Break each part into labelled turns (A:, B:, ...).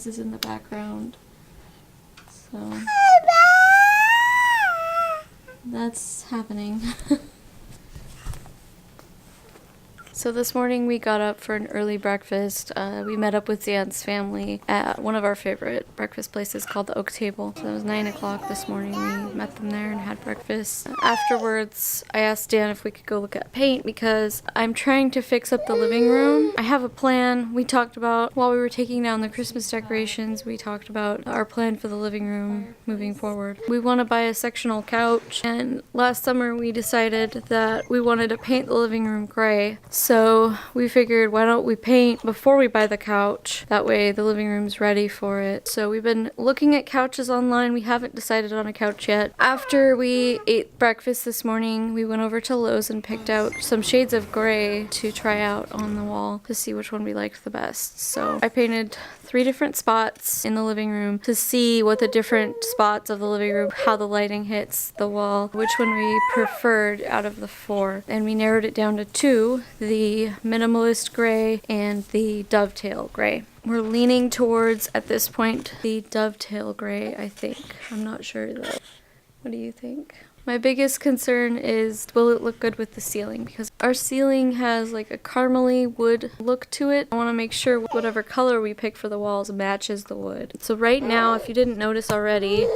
A: noises in the background. So that's happening. So this morning we got up for an early breakfast. We met up with Dan's family at one of our favorite breakfast places called the Oak Table. So it was 9 o'clock this morning. We met them there and had breakfast. Afterwards, I asked Dan if we could go look at paint because I'm trying to fix up the living room. I have a plan. We talked about, while we were taking down the Christmas decorations, we talked about our plan for the living room moving forward. We want to buy a sectional couch, and last summer we decided that we wanted to paint the living room gray. So we figured, why don't we paint before we buy the couch? That way the living room's ready for it. So we've been looking at couches online. We haven't decided on a couch yet. After we ate breakfast this morning, we went over to Lowe's and picked out some shades of gray to try out on the wall to see which one we liked the best. So I painted 3 different spots in the living room to see what the different spots of the living room, how the lighting hits the wall, which one we preferred out of the 4. And we narrowed it down to 2, the minimalist gray and the dovetail gray. We're leaning towards, at this point, the dovetail gray, I think. I'm not sure though. What do you think? My biggest concern is, will it look good with the ceiling? Because our ceiling has like a caramely wood look to it. I want to make sure whatever color we pick for the walls matches the wood. So right now, if you didn't notice already,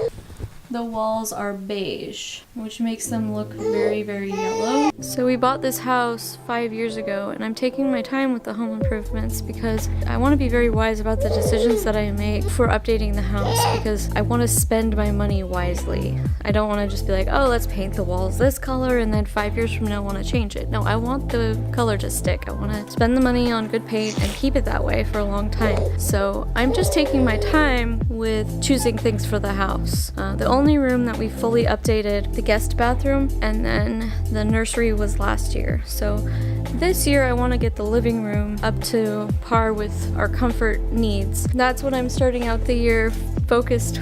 A: the walls are beige, which makes them look very, very yellow. So we bought this house 5 years ago, and I'm taking my time with the home improvements because I want to be very wise about the decisions that I make for updating the house, because I want to spend my money wisely. I don't want to just be like, oh, let's paint the walls this color and then 5 years from now want to change it. No, I want the color to stick. I want to spend the money on good paint and keep it that way for a long time. So I'm just taking my time with choosing things for the house. The only room that we fully updated, the guest bathroom, and then the nursery was last year. So this year I want to get the living room up to par with our comfort needs. That's what I'm starting out the year focused.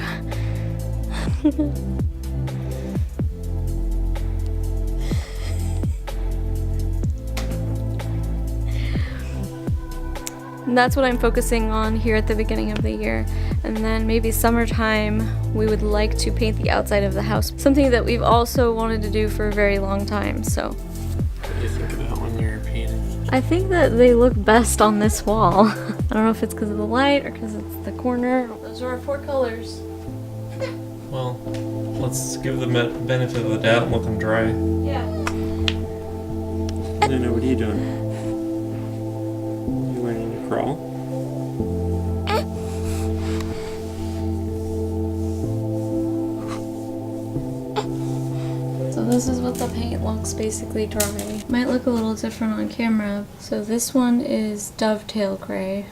A: And that's what I'm focusing on here at the beginning of the year. And then maybe summertime, we would like to paint the outside of the house. Something that we've also wanted to do for a very long time, so.
B: What do you think of that when you're painting?
A: I think that they look best on this wall. I don't know if it's because of the light or because it's the corner. Those are our 4 colors.
B: Well, let's give the benefit of the doubt and let them dry.
A: Yeah.
B: Luna, what are you doing? You learning to crawl?
A: So this is what the paint looks basically dry. Might look a little different on camera. So this one is dovetail gray.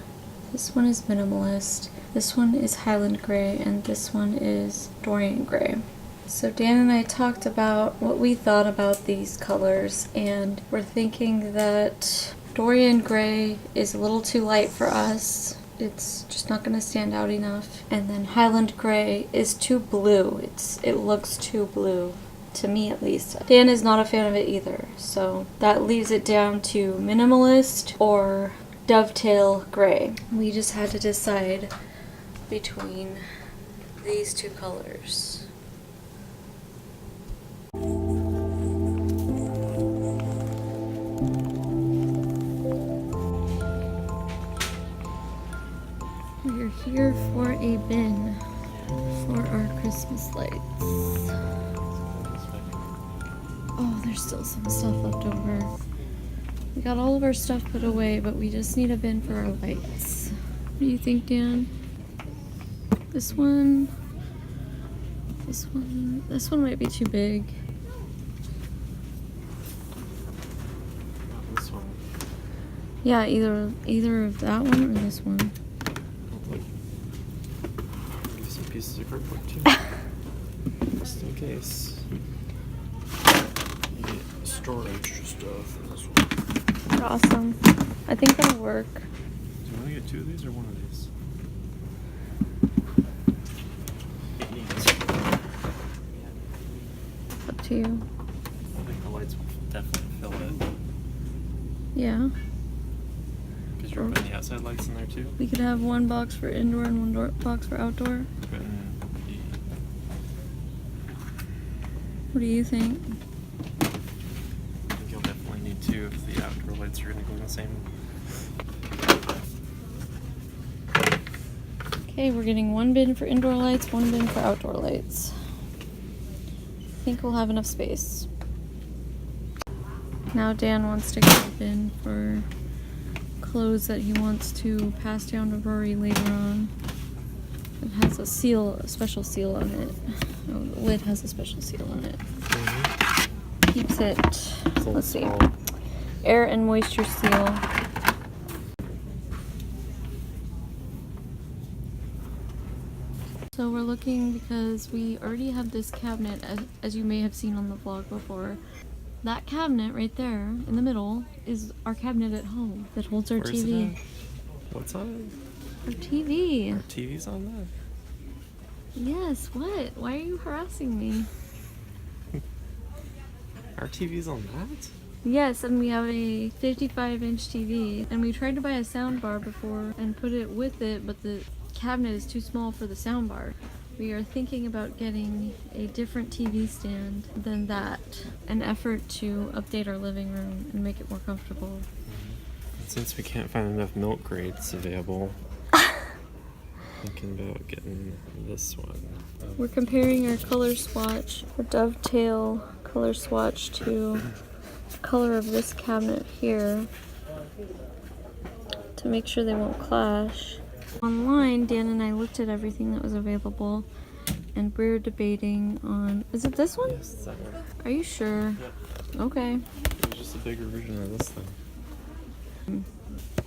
A: This one is minimalist. This one is Highland gray, and this one is Dorian gray. So Dan and I talked about what we thought about these colors, and we're thinking that Dorian gray is a little too light for us. It's just not going to stand out enough. And then Highland gray is too blue. It looks too blue, to me at least. Dan is not a fan of it either, so that leaves it down to minimalist or dovetail gray. We just had to decide between these 2 colors. We're here for a bin for our Christmas lights. Oh, there's still some stuff left over. We got all of our stuff put away, but we just need a bin for our lights. What do you think, Dan? This one might be too big.
B: This one.
A: Yeah, either of that one or this one.
B: Maybe some pieces of cardboard too. Just in case. You get store extra stuff in this one.
A: Awesome. I think that'll work.
B: Do you want to get 2 of these or 1 of these?
A: Up to you.
B: I think the lights will definitely fill it.
A: Yeah.
B: Because you're on the outside lights in there too?
A: We could have one box for indoor and one box for outdoor. What do you think?
B: I think you'll definitely need two if the outdoor lights are going to go in the same.
A: Okay, we're getting one bin for indoor lights, one bin for outdoor lights. I think we'll have enough space. Now Dan wants to get a bin for clothes that he wants to pass down to Rory later on. It has a seal, a special seal on it. Oh, the lid has a special seal on it. Keeps it, let's see, air and moisture seal. So we're looking because we already have this cabinet, as you may have seen on the vlog before. That cabinet right there in the middle is our cabinet at home that holds our
B: Where's
A: TV.
B: it at? What's on
A: Our TV.
B: it? Our TV's on that.
A: Yes, what? Why are you harassing me?
B: Our TV's on that?
A: Yes, and we have a 55-inch TV. And we tried to buy a sound bar before and put it with it, but the cabinet is too small for the sound bar. We are thinking about getting a different TV stand than that. An effort to update our living room and make it more comfortable.
B: And since we can't find enough milk crates available, thinking about getting this one.
A: We're comparing our color swatch, our dovetail color swatch to the color of this cabinet here to make sure they won't clash. Online, Dan and I looked at everything that was available and we're debating on, is it this one?
B: Yes, that one.
A: Are you sure?
B: Yep.
A: Okay.
B: It's just a bigger version of this thing.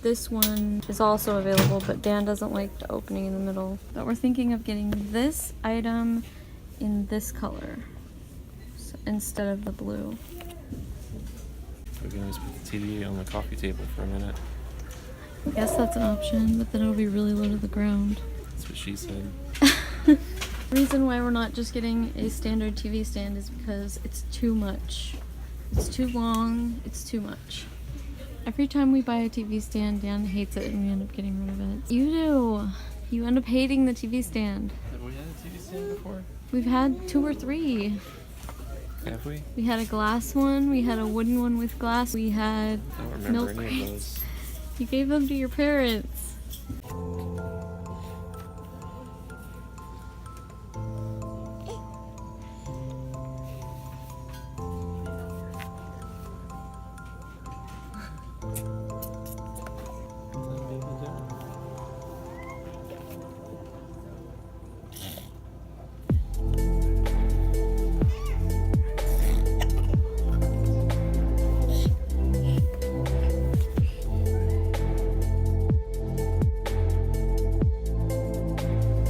A: This one is also available, but Dan doesn't like the opening in the middle. But we're thinking of getting this item in this color instead of the blue.
B: We can always put the TV on the coffee table for a minute.
A: I guess that's an option, but then it'll be really low to the ground.
B: That's what she said.
A: The reason why we're not just getting a standard TV stand is because it's too much. It's too long, it's too much. Every time we buy a TV stand, Dan hates it and we end up getting rid of it. You do. You end up hating the TV stand.
B: Have we had a TV stand before?
A: We've had 2 or 3.
B: Have we?
A: We had a glass one, we had a wooden one with glass, we had
B: I don't remember
A: milk
B: any of
A: crates.
B: those.
A: You gave them to your parents.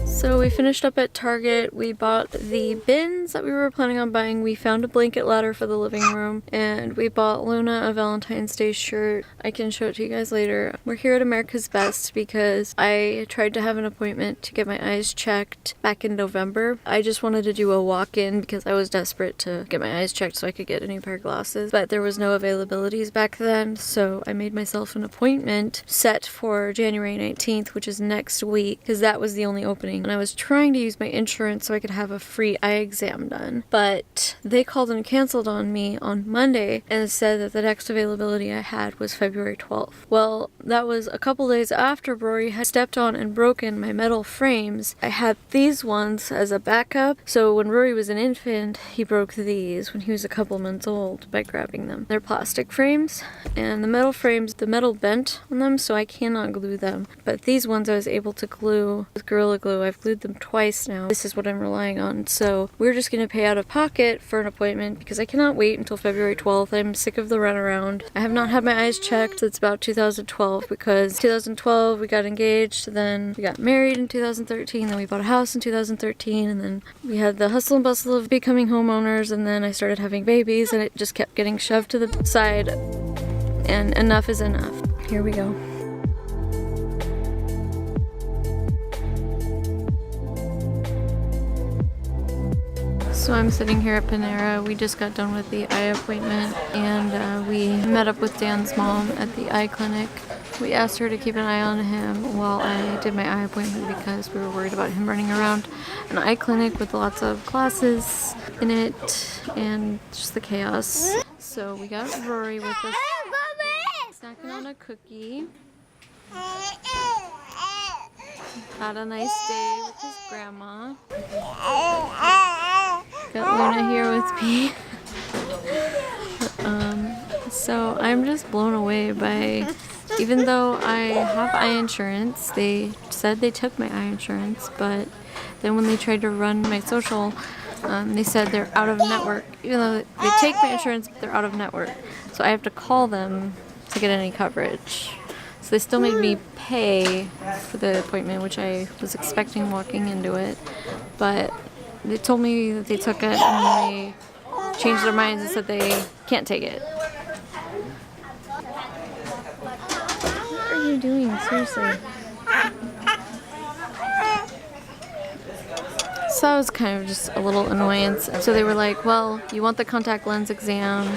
A: So we finished up at Target. We bought the bins that we were planning on buying. We found a blanket ladder for the living room, and we bought Luna a Valentine's Day shirt. I can show it to you guys later. We're here at America's Best because I tried to have an appointment to get my eyes checked back in November. I just wanted to do a walk-in because I was desperate to get my eyes checked so I could get a new pair of glasses, but there was no availabilities back then, so I made myself an appointment set for January 19th, which is next week, because that was the only opening. And I was trying to use my insurance so I could have a free eye exam done, but they called and canceled on me on Monday and said that the next availability I had was February 12th. Well, that was a couple days after Rory had stepped on and broken my metal frames. I had these ones as a backup, so when Rory was an infant, he broke these when he was a couple months old by grabbing them. They're plastic frames, and the metal frames, the metal bent on them, so I cannot glue them. But these ones I was able to glue with Gorilla Glue. I've glued them twice now. This is what I'm relying on. So we're just going to pay out of pocket for an appointment because I cannot wait until February 12th. I'm sick of the runaround. I have not had my eyes checked since about 2012 because 2012 we got engaged, then we got married in 2013, then we bought a house in 2013, and then we had the hustle and bustle of becoming homeowners, and then I started having babies and it just kept getting shoved to the side, and enough is enough. Here we go. So I'm sitting here at Panera. We just got done with the eye appointment, and we met up with Dan's mom at the eye clinic. We asked her to keep an eye on him while I did my eye appointment because we were worried about him running around an eye clinic with lots of classes in it and just the chaos. So we got Rory with us snacking on a cookie. Had a nice day with his grandma. Got Luna here with me. So I'm just blown away by, even though I have eye insurance, they said they took my eye insurance, but then when they tried to run my social, they said they're out of network. Even though they take my insurance, but they're out of network. So I have to call them to get any coverage. So they still made me pay for the appointment, which I was expecting walking into it. But they told me that they took it and they changed their minds and said they can't take it. What are you doing? Seriously. So that was kind of just a little annoyance. So they were like, well, you want the contact lens exam,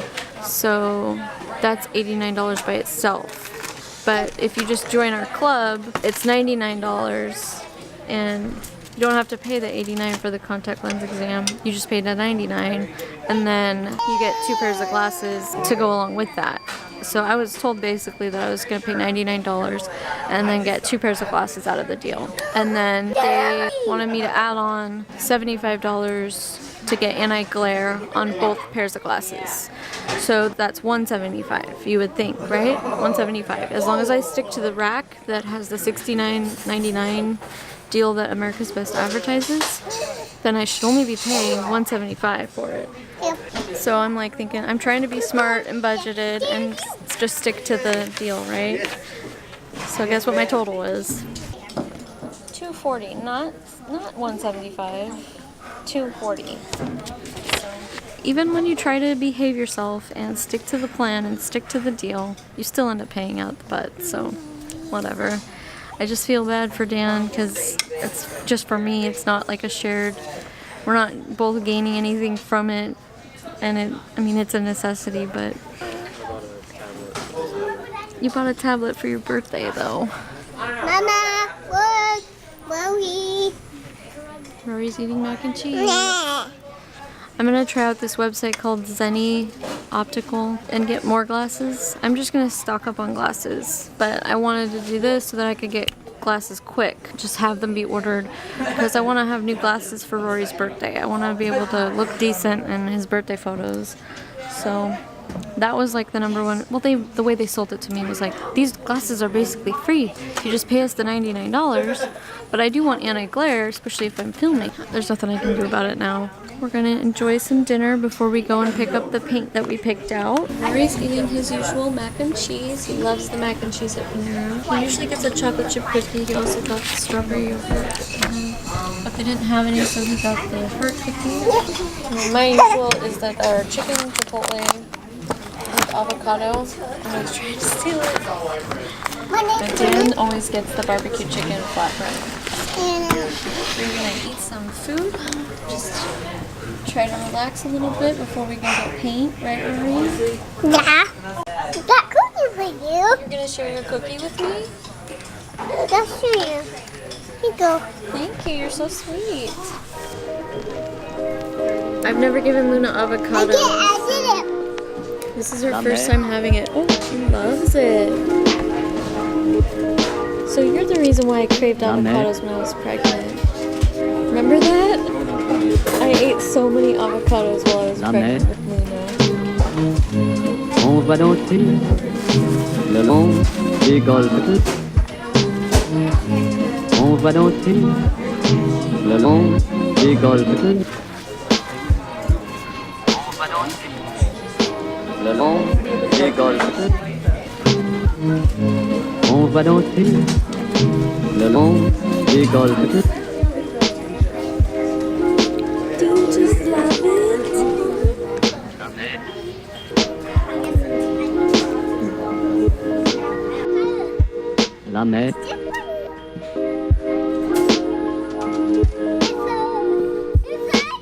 A: so that's $89 by itself. But if you just join our club, it's $99 and you don't have to pay the $89 for the contact lens exam. You just pay the $99 and then you get 2 pairs of glasses to go along with that. So I was told basically that I was going to pay $99 and then get 2 pairs of glasses out of the deal. And then they wanted me to add on $75 to get anti-glare on both pairs of glasses. So that's $175, you would think, right? $175. As long as I stick to the rack that has the $69.99 deal that America's Best advertises, then I should only be paying $175 for it.
C: Yep.
A: So I'm like thinking, I'm trying to be smart and budgeted and just stick to the deal, right? So guess what my total is? $240, not $175. $240. So even when you try to behave yourself and stick to the plan and stick to the deal, you still end up paying out the butt. So whatever. I just feel bad for Dan because it's just for me. It's not like a shared. We're not both gaining anything from it, and it's a necessity. But you bought a tablet for your birthday, though.
C: Mama, look, Mommy.
A: Rory's eating mac and cheese. I'm gonna try out this website called Zenny Optical and get more glasses. I'm just gonna stock up on glasses, but I wanted to do this so that I could get glasses quick. Just have them be ordered because I want to have new glasses for Rory's birthday. I want to be able to look decent in his birthday photos. So that was like the number one. Well, the way they sold it to me was like, these glasses are basically free. You just pay us the $99. But I do want anti-glare, especially if I'm filming. There's nothing I can do about it now. We're gonna enjoy some dinner before we go and pick up the paint that we picked out. Rory's eating his usual mac and cheese. He loves the mac and cheese at Panera. He usually gets a chocolate chip cookie. He also got the strawberry yogurt. But they didn't have any, so he got the heart cookie. My usual is that our chicken chipotle with avocado. I'm always trying to steal it. But Dan always gets the barbecue chicken flatbread. We're gonna eat some food. Just try to relax a little bit before we go get paint, right, Rory?
C: Yeah. Got cookie for you.
A: You're gonna share your cookie with me?
C: That's for you. Here you go.
A: Thank you, you're so sweet. I've never given Luna avocado.
C: I did it.
A: This is her first time having it. Oh, she loves it. So you're the reason why I craved avocados when I was pregnant. Remember that? I ate so many avocados while I was pregnant with Luna.
D: On va danser le long des golfes. On va danser le long des golfes. On va danser le long des golfes. On va danser le long des golfes.
A: Do you just love it?
D: La mer.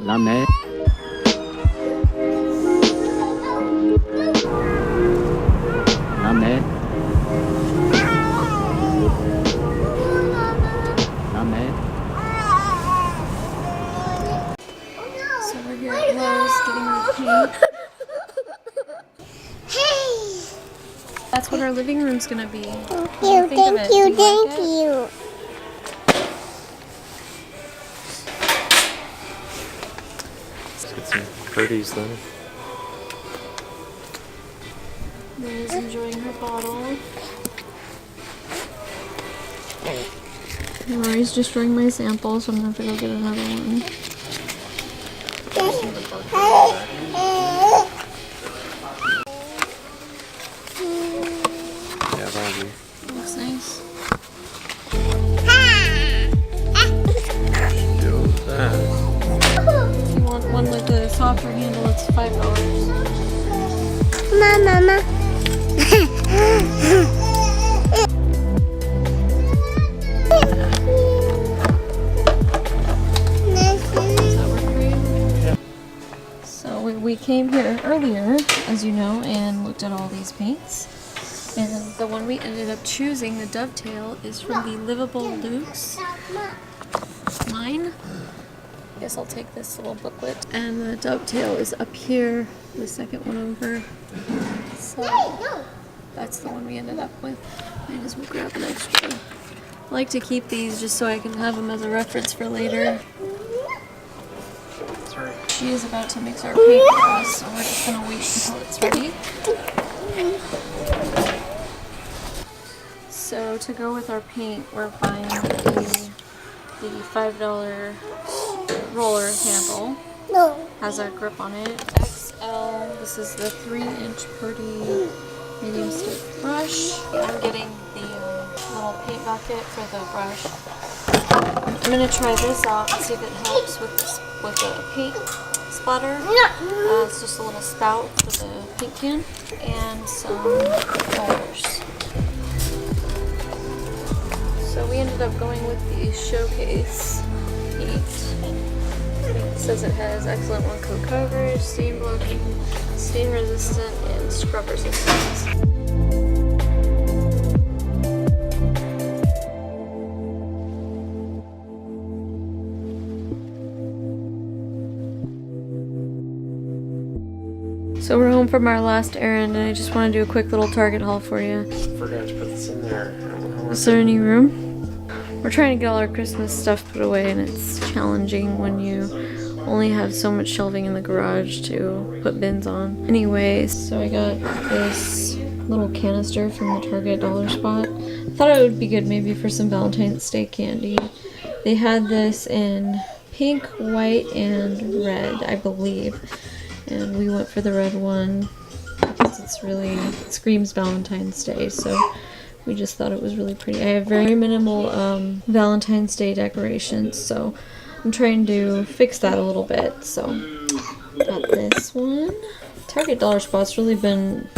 D: La mer. La mer.
A: Laura's getting the paint.
C: Hey.
A: That's what our living room's gonna be.
C: Thank you, thank you, thank you.
B: Let's get some birdies then.
A: Laura's enjoying her bottle. Rory's destroying my sample, so I'm gonna have to go get another one.
B: Yeah, probably.
A: Looks nice. If you want one with a softer handle, it's $5.
C: Mama.
A: Does that work for you? So we came here earlier, as you know, and looked at all these paints. And the one we ended up choosing, the Dovetail, is from the Livable Luxe line. I guess I'll take this little booklet. And the Dovetail is up here, the second one over. So that's the one we ended up with. Might as well grab an extra. I like to keep these just so I can have them as a reference for later. She is about to mix our paint for us, so we're just gonna wait until it's ready. So to go with our paint, we're buying the $5 roller handle.
C: No.
A: Has a grip on it. XL. This is the 3-inch Purdy medium stick brush. I'm getting the little paint bucket for the brush. I'm gonna try this out and see if it helps with the paint splatter. It's just a little spout for the paint can and some colors. So we ended up going with the Showcase paint. It says it has excellent one-coat coverage, stain blocking, stain resistant, and scrub resistant. So we're home from our last errand, and I just want to do a quick little Target haul for you.
B: Forgot to put this in there.
A: Is there any room? We're trying to get all our Christmas stuff put away, and it's challenging when you only have so much shelving in the garage to put bins on. Anyways, so I got this little canister from the Target dollar spot. I thought it would be good maybe for some Valentine's Day candy. They had this in pink, white, and red, I believe. And we went for the red one because it screams Valentine's Day, so we just thought it was really pretty. I have very minimal Valentine's Day decorations, so I'm trying to fix that a little bit. So got this one. Target dollar spot's really been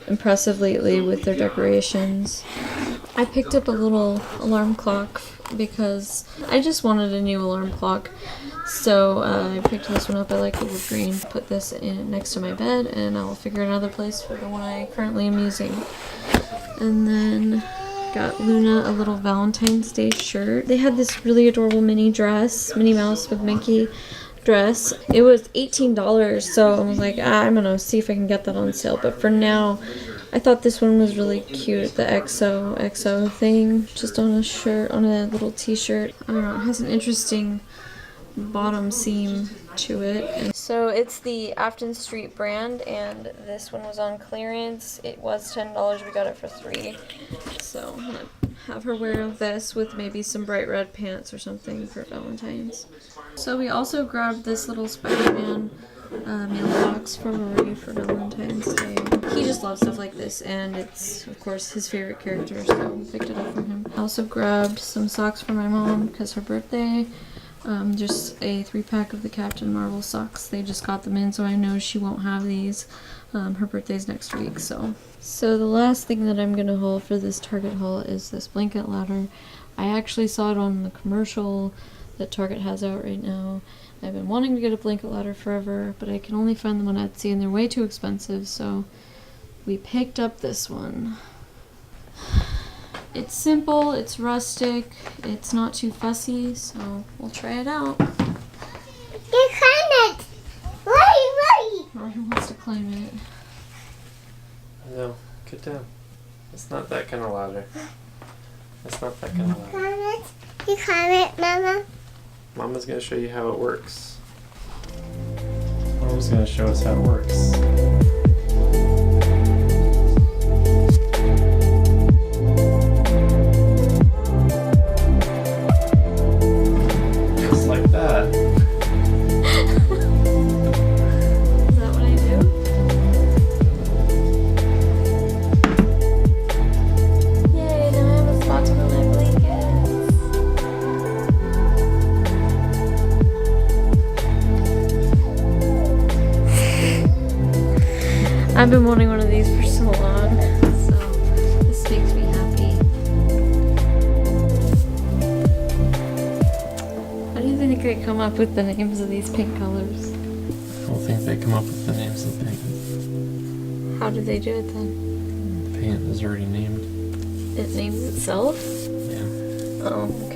A: impressive lately with their decorations. I picked up a little alarm clock because I just wanted a new alarm clock. So I picked this one up. I like the wood green. Put this in next to my bed, and I'll figure another place for the one I currently am using. And then got Luna a little Valentine's Day shirt. They had this really adorable Minnie Mouse with Mickey dress. It was $18, so I was like, I'm gonna see if I can get that on sale. But for now, I thought this one was really cute, the XO thing, just on a shirt, on a little t-shirt. I don't know, it has an interesting bottom seam to it. And so it's the Afton Street brand, and this one was on clearance. It was $10, we got it for $3. So I'm gonna have her wear this with maybe some bright red pants or something for Valentine's. So we also grabbed this little Spider-Man mailbox for Rory for Valentine's Day. He just loves stuff like this, and it's of course his favorite character, so we picked it up from him. I also grabbed some socks for my mom because her birthday. Just a 3-pack of the Captain Marvel socks. They just got them in, so I know she won't have these. Her birthday's next week, so the last thing that I'm gonna haul for this Target haul is this blanket ladder. I actually saw it on the commercial that Target has out right now. I've been wanting to get a blanket ladder forever, but I can only find them on Etsy, and they're way too expensive, so we picked up this one. It's simple, it's rustic, it's not too fussy, so we'll try it out.
C: You found it.
A: or who wants to climb it.
B: No, get down. It's not that kind of ladder. It's not that kind of ladder.
C: Climb it. You climb it, Mama.
B: Mama's gonna show you how it works. Mama's gonna show us how it works. Just like that.
A: Is that what I do? Yay, now I have a spot to put my blankets. I've been wanting one of these for so long, so this makes me happy. How do you think they come up with the names of these pink colors?
B: I don't think they come up with the names of the paint.
A: How do they do it then?
B: The paint is already named.
A: It names itself?
B: Yeah.
A: Oh, okay.